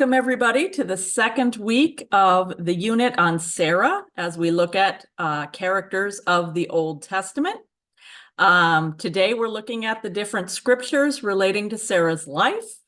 Welcome, everybody, to the second week of the unit on Sarah as we look at characters of the Old Testament. Today, we're looking at the different scriptures relating to Sarah's life.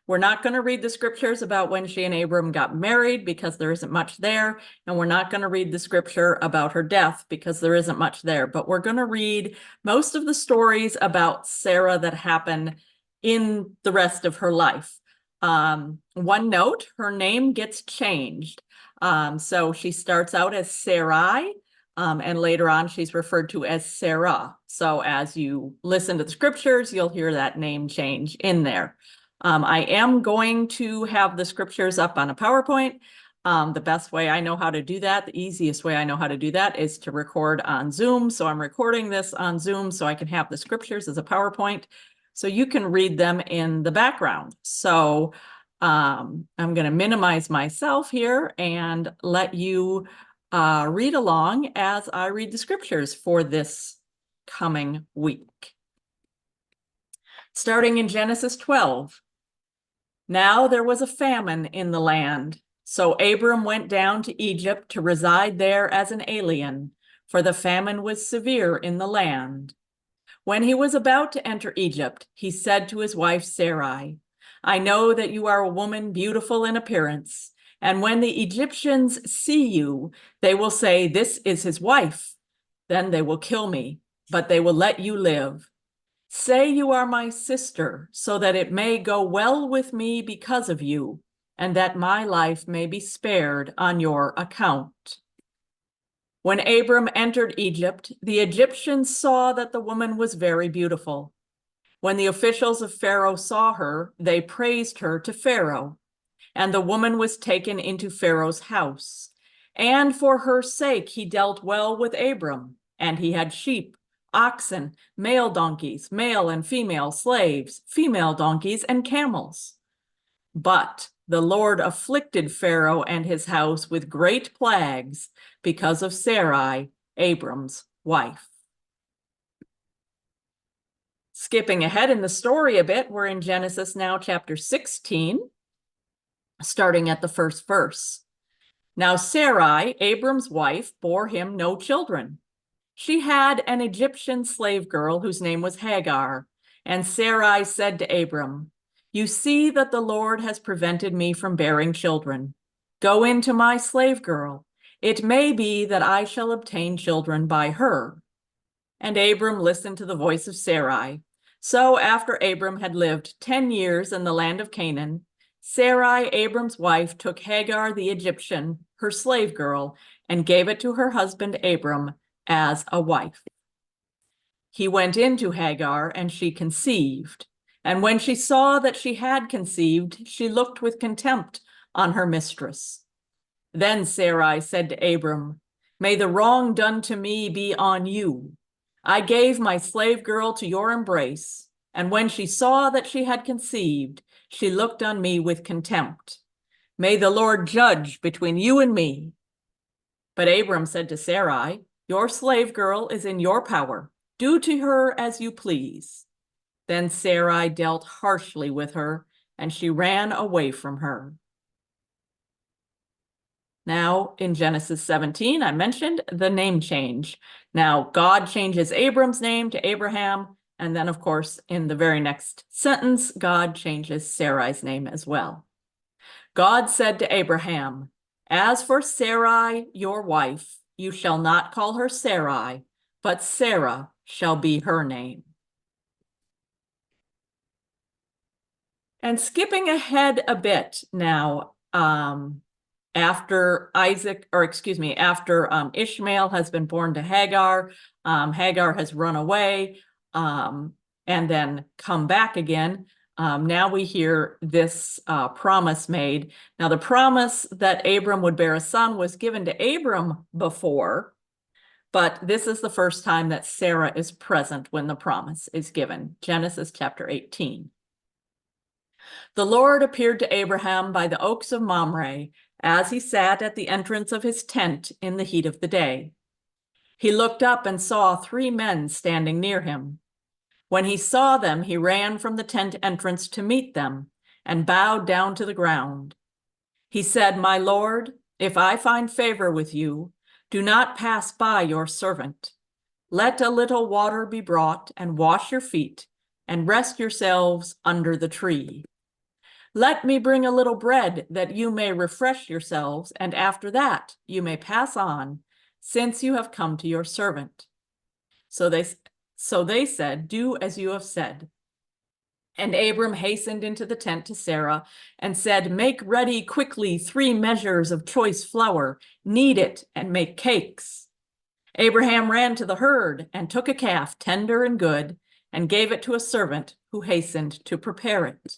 We're not going to read the scriptures about when she and Abram got married because there isn't much there. And we're not going to read the scripture about her death because there isn't much there. But we're going to read most of the stories about Sarah that happen in the rest of her life. One note, her name gets changed. So she starts out as Sarai, and later on she's referred to as Sarah. So as you listen to the scriptures, you'll hear that name change in there. I am going to have the scriptures up on a PowerPoint. The best way I know how to do that, the easiest way I know how to do that is to record on Zoom. So I'm recording this on Zoom so I can have the scriptures as a PowerPoint so you can read them in the background. So I'm going to minimize myself here and let you read along as I read the scriptures for this coming week. Starting in Genesis 12. Now there was a famine in the land, so Abram went down to Egypt to reside there as an alien, for the famine was severe in the land. When he was about to enter Egypt, he said to his wife Sarai, "I know that you are a woman beautiful in appearance, and when the Egyptians see you, they will say, 'This is his wife.' Then they will kill me, but they will let you live. Say you are my sister, so that it may go well with me because of you, and that my life may be spared on your account." When Abram entered Egypt, the Egyptians saw that the woman was very beautiful. When the officials of Pharaoh saw her, they praised her to Pharaoh, and the woman was taken into Pharaoh's house. And for her sake he dealt well with Abram, and he had sheep, oxen, male donkeys, male and female slaves, female donkeys, and camels. But the Lord afflicted Pharaoh and his house with great plagues because of Sarai, Abram's wife. Skipping ahead in the story a bit, we're in Genesis now, chapter 16, starting at the first verse. Now Sarai, Abram's wife, bore him no children. She had an Egyptian slave girl whose name was Hagar, and Sarai said to Abram, "You see that the Lord has prevented me from bearing children. Go into my slave girl. It may be that I shall obtain children by her." And Abram listened to the voice of Sarai. So after Abram had lived 10 years in the land of Canaan, Sarai, Abram's wife, took Hagar the Egyptian, her slave girl, and gave it to her husband Abram as a wife. He went into Hagar, and she conceived. And when she saw that she had conceived, she looked with contempt on her mistress. Then Sarai said to Abram, "May the wrong done to me be on you. I gave my slave girl to your embrace, and when she saw that she had conceived, she looked on me with contempt. May the Lord judge between you and me." But Abram said to Sarai, "Your slave girl is in your power. Do to her as you please." Then Sarai dealt harshly with her, and she ran away from her. Now, in Genesis 17, I mentioned the name change. Now, God changes Abram's name to Abraham, and then, of course, in the very next sentence, God changes Sarai's name as well. God said to Abraham, "As for Sarai, your wife, you shall not call her Sarai, but Sarah shall be her name." And skipping ahead a bit now, after Ishmael has been born to Hagar, Hagar has run away and then come back again. Now we hear this promise made. Now the promise that Abram would bear a son was given to Abram before, but this is the first time that Sarah is present when the promise is given. Genesis chapter 18. The Lord appeared to Abraham by the oaks of Mamre as he sat at the entrance of his tent in the heat of the day. He looked up and saw 3 men standing near him. When he saw them, he ran from the tent entrance to meet them and bowed down to the ground. He said, "My Lord, if I find favor with you, do not pass by your servant. Let a little water be brought, and wash your feet, and rest yourselves under the tree. Let me bring a little bread, that you may refresh yourselves, and after that you may pass on, since you have come to your servant." So they said, "Do as you have said." And Abram hastened into the tent to Sarah and said, "Make ready quickly 3 measures of choice flour, knead it, and make cakes." Abraham ran to the herd and took a calf, tender and good, and gave it to a servant who hastened to prepare it.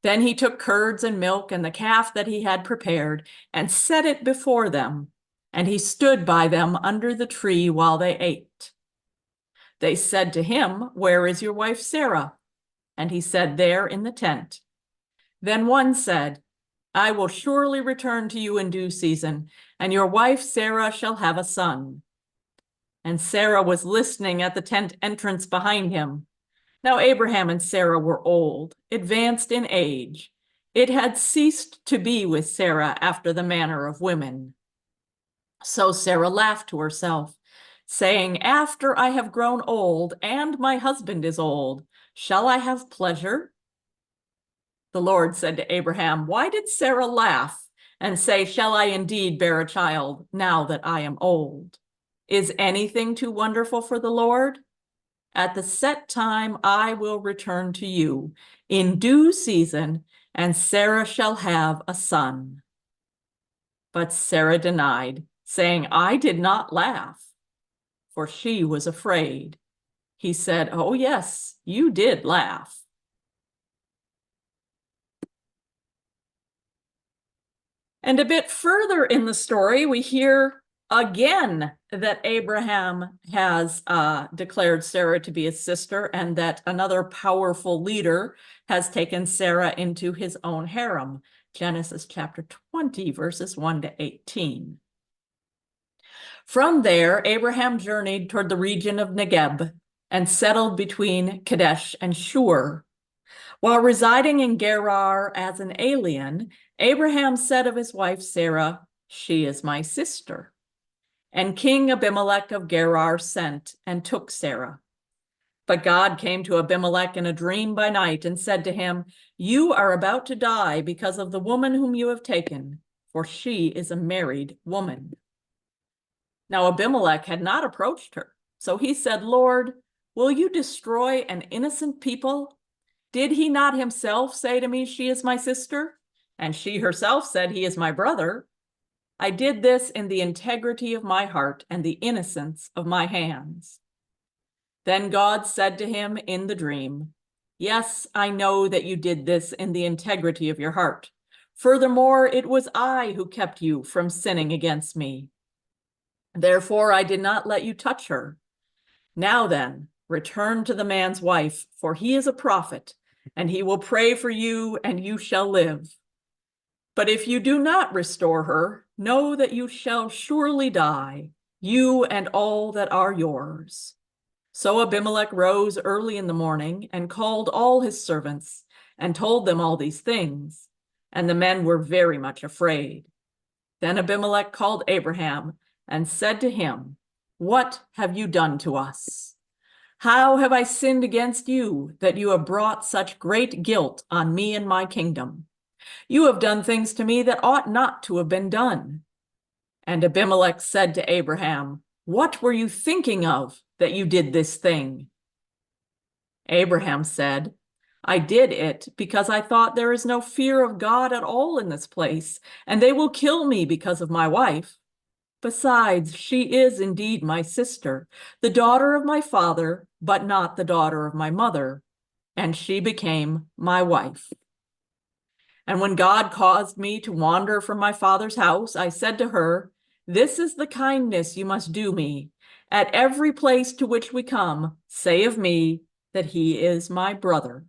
Then he took curds and milk and the calf that he had prepared and set it before them, and he stood by them under the tree while they ate. They said to him, "Where is your wife Sarah?" And he said, "There in the tent." Then one said, "I will surely return to you in due season, and your wife Sarah shall have a son." And Sarah was listening at the tent entrance behind him. Now Abraham and Sarah were old, advanced in age. It had ceased to be with Sarah after the manner of women. So Sarah laughed to herself, saying, "After I have grown old, and my husband is old, shall I have pleasure?" The Lord said to Abraham, "Why did Sarah laugh and say, 'Shall I indeed bear a child now that I am old?' Is anything too wonderful for the Lord? At the set time I will return to you in due season, and Sarah shall have a son." But Sarah denied, saying, "I did not laugh," for she was afraid. He said, "Oh, yes, you did laugh." And a bit further in the story, we hear again that Abraham has declared Sarah to be his sister, and that another powerful leader has taken Sarah into his own harem. Genesis chapter 20, verses 1 to 18. From there, Abraham journeyed toward the region of Negeb and settled between Kadesh and Shur. While residing in Gerar as an alien, Abraham said of his wife Sarah, "She is my sister." And King Abimelech of Gerar sent and took Sarah. But God came to Abimelech in a dream by night and said to him, "You are about to die because of the woman whom you have taken, for she is a married woman." Now Abimelech had not approached her, so he said, "Lord, will you destroy an innocent people? Did he not himself say to me, 'She is my sister'? And she herself said, 'He is my brother'? I did this in the integrity of my heart and the innocence of my hands." Then God said to him in the dream, "Yes, I know that you did this in the integrity of your heart. Furthermore, it was I who kept you from sinning against me. Therefore, I did not let you touch her. Now then, return to the man's wife, for he is a prophet, and he will pray for you, and you shall live. But if you do not restore her, know that you shall surely die, you and all that are yours." So Abimelech rose early in the morning and called all his servants and told them all these things, and the men were very much afraid. Then Abimelech called Abraham and said to him, "What have you done to us? How have I sinned against you that you have brought such great guilt on me and my kingdom? You have done things to me that ought not to have been done." And Abimelech said to Abraham, "What were you thinking of that you did this thing?" Abraham said, "I did it because I thought there is no fear of God at all in this place, and they will kill me because of my wife. Besides, she is indeed my sister, the daughter of my father, but not the daughter of my mother, and she became my wife. And when God caused me to wander from my father's house, I said to her, 'This is the kindness you must do me. At every place to which we come, say of me that he is my brother.'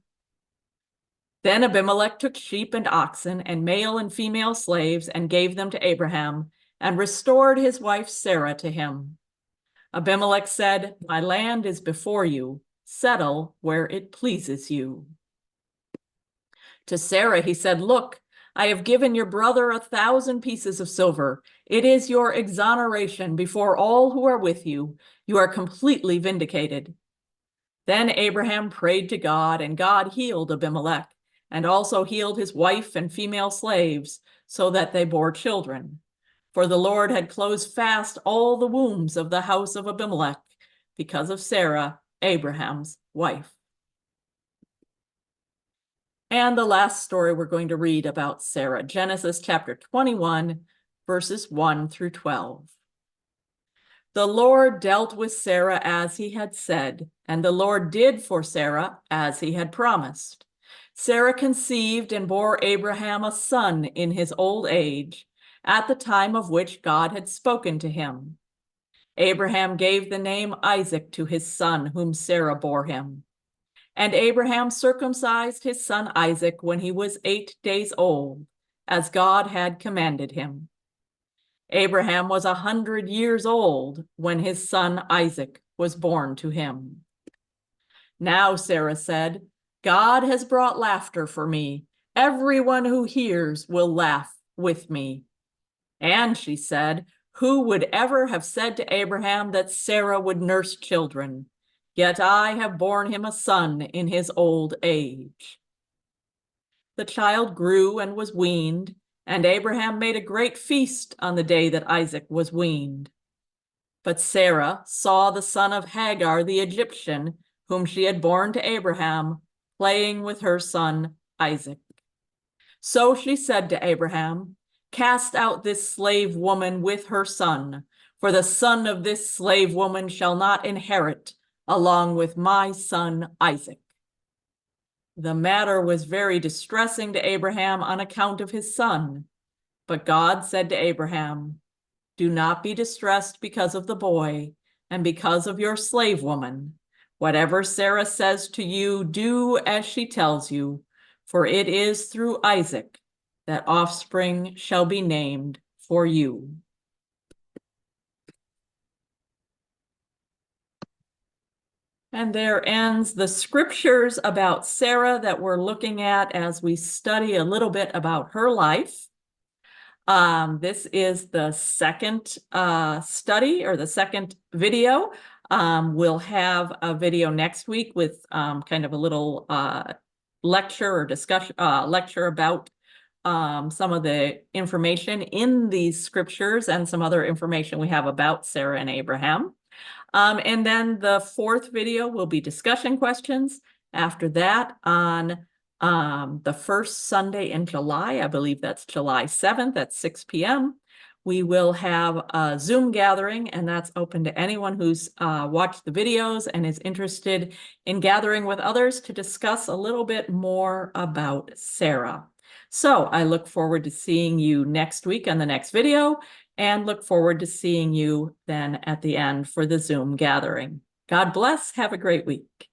Then Abimelech took sheep and oxen and male and female slaves and gave them to Abraham and restored his wife Sarah to him. Abimelech said, 'My land is before you. Settle where it pleases you.' To Sarah he said, 'Look, I have given your brother 1,000 pieces of silver. It is your exoneration before all who are with you. You are completely vindicated." Then Abraham prayed to God, and God healed Abimelech, and also healed his wife and female slaves, so that they bore children. For the Lord had closed fast all the wombs of the house of Abimelech, because of Sarah, Abraham's wife. And the last story we're going to read about Sarah, Genesis chapter 21, verses 1 through 12. The Lord dealt with Sarah as he had said, and the Lord did for Sarah as he had promised. Sarah conceived and bore Abraham a son in his old age, at the time of which God had spoken to him. Abraham gave the name Isaac to his son, whom Sarah bore him. And Abraham circumcised his son Isaac when he was 8 days old, as God had commanded him. Abraham was 100 years old when his son Isaac was born to him. Now Sarah said, "God has brought laughter for me. Everyone who hears will laugh with me." And she said, "Who would ever have said to Abraham that Sarah would nurse children? Yet I have borne him a son in his old age." The child grew and was weaned, and Abraham made a great feast on the day that Isaac was weaned. But Sarah saw the son of Hagar the Egyptian, whom she had borne to Abraham, playing with her son Isaac. So she said to Abraham, "Cast out this slave woman with her son, for the son of this slave woman shall not inherit along with my son Isaac." The matter was very distressing to Abraham on account of his son. But God said to Abraham, "Do not be distressed because of the boy and because of your slave woman. Whatever Sarah says to you, do as she tells you, for it is through Isaac that offspring shall be named for you." And there ends the scriptures about Sarah that we're looking at as we study a little bit about her life. This is the second study, or the second video. We'll have a video next week with kind of a little lecture or discussion, lecture about some of the information in these scriptures and some other information we have about Sarah and Abraham. And then the fourth video will be discussion questions. After that, on the first Sunday in July, I believe that's July 7th at 6 p.m., we will have a Zoom gathering, and that's open to anyone who's watched the videos and is interested in gathering with others to discuss a little bit more about Sarah. So I look forward to seeing you next week on the next video, and look forward to seeing you then at the end for the Zoom gathering. God bless. Have a great week.